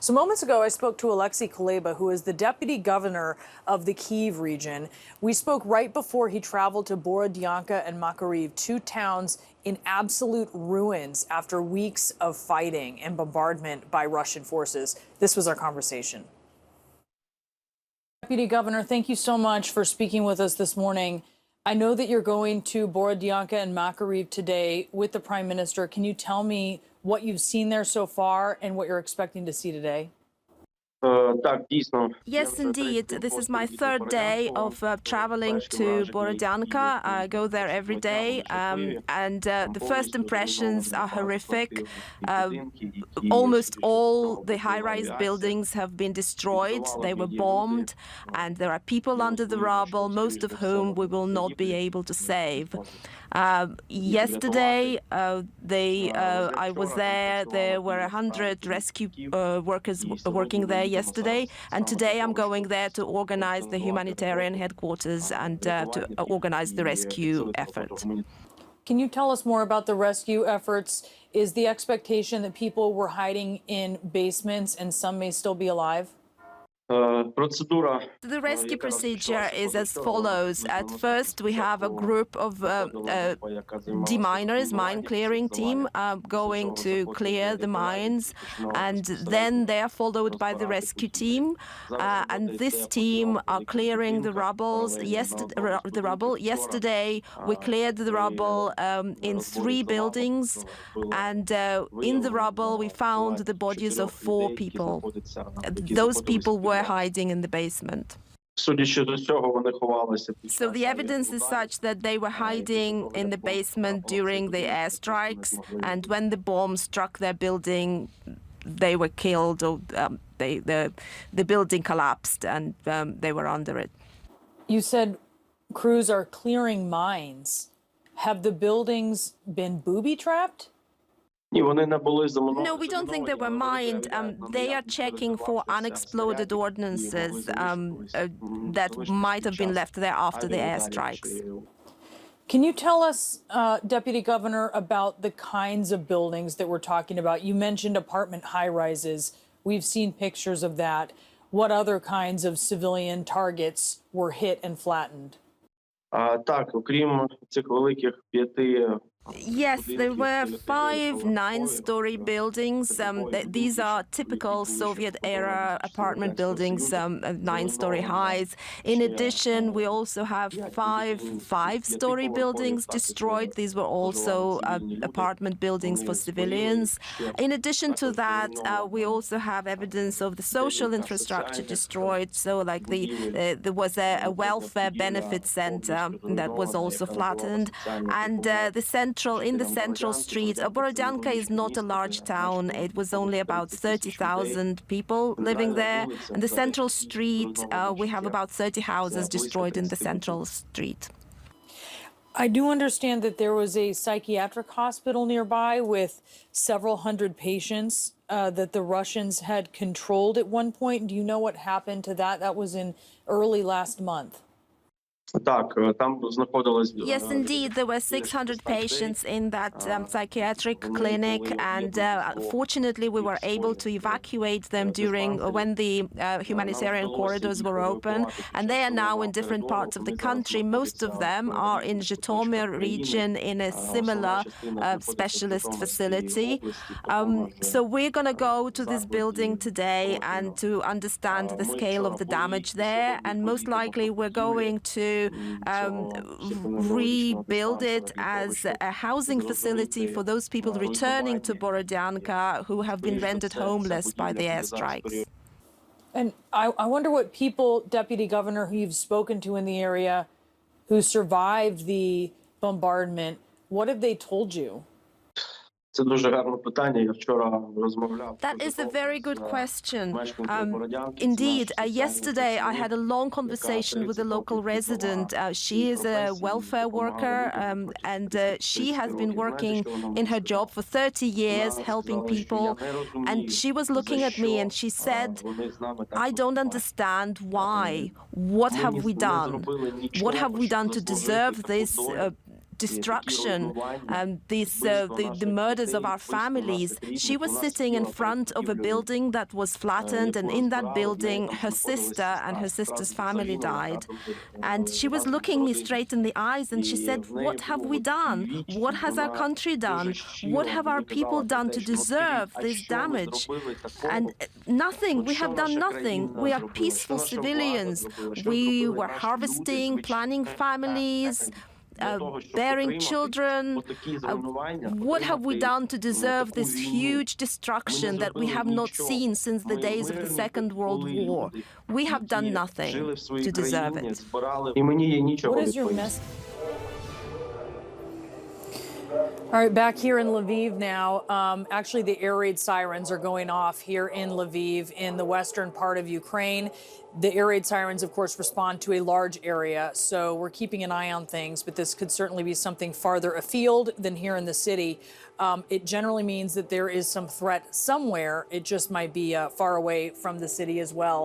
So moments ago, I spoke to Oleksii Kuleba, who is the deputy governor of the Kyiv region. We spoke right before he traveled to Borodyanka and Makariv, two towns in absolute ruins after weeks of fighting and bombardment by Russian forces. This was our conversation. Deputy Governor, thank you so much for speaking with us this morning. I know that you're going to Borodyanka and Makariv today with the Prime Minister. Can you tell me what you've seen there so far and what you're expecting to see today? Yes, indeed. This is my third day of traveling to Borodyanka. I go there every day, and the first impressions are horrific. Almost all the high-rise buildings have been destroyed. They were bombed, and there are people under the rubble, most of whom we will not be able to save. Yesterday, I was there. There were 100 rescue workers working there yesterday, and today I'm going there to organize the humanitarian headquarters and to organize the rescue effort. Can you tell us more about the rescue efforts? Is the expectation that people were hiding in basements and some may still be alive? The rescue procedure is as follows. At first, we have a group of deminers, mine clearing team, going to clear the mines, and then they are followed by the rescue team. And this team are clearing the rubble. Yesterday, we cleared the rubble in 3 buildings, and in the rubble, we found the bodies of 4 people. Those people were hiding in the basement. So the evidence is such that they were hiding in the basement during the airstrikes, and when the bomb struck their building, they were killed, or the building collapsed, and they were under it. You said crews are clearing mines. Have the buildings been booby-trapped? No, we don't think they were mined. They are checking for unexploded ordnances that might have been left there after the airstrikes. Can you tell us, Deputy Governor, about the kinds of buildings that we're talking about? You mentioned apartment high-rises. We've seen pictures of that. What other kinds of civilian targets were hit and flattened? Yes, there were 5 9-story buildings. These are typical Soviet-era apartment buildings, 9-story highs. In addition, we also have 5 5-story buildings destroyed. These were also apartment buildings for civilians. In addition to that, we also have evidence of the social infrastructure destroyed. So, like there was a welfare benefit center that was also flattened, and in the central street. Borodyanka is not a large town. It was only about 30,000 people living there. In the central street, we have about 30 houses destroyed in the central street. I do understand that there was a psychiatric hospital nearby with several hundred patients that the Russians had controlled at one point. Do you know what happened to that? That was in early last month. Yes, indeed, there were 600 patients in that psychiatric clinic, and fortunately we were able to evacuate them when the humanitarian corridors were open, and they are now in different parts of the country. Most of them are in Zhytomyr region in a similar specialist facility. So we're going to go to this building today and to understand the scale of the damage there, and most likely we're going to rebuild it as a housing facility for those people returning to Borodyanka who have been rendered homeless by the airstrikes. And I wonder what people, Deputy Governor, who you've spoken to in the area who survived the bombardment, what have they told you? That is a very good question. Indeed, yesterday I had a long conversation with a local resident. She is a welfare worker, and she has been working in her job for 30 years, helping people. And she was looking at me and she said, "I don't understand why. What have we done? What have we done to deserve this destruction, the murders of our families. She was sitting in front of a building that was flattened, and in that building, her sister and her sister's family died. And she was looking me straight in the eyes, and she said, "What have we done? What has our country done? What have our people done to deserve this damage?" And nothing. We have done nothing. We are peaceful civilians. We were harvesting, planning families, bearing children. What have we done to deserve this huge destruction that we have not seen since the days of the Second World War? We have done nothing to deserve it. What is your message? All right, back here in Lviv now. Actually, the air raid sirens are going off here in Lviv in the western part of Ukraine. The air raid sirens, of course, respond to a large area, so we're keeping an eye on things, but this could certainly be something farther afield than here in the city. It generally means that there is some threat somewhere. It just might be far away from the city as well.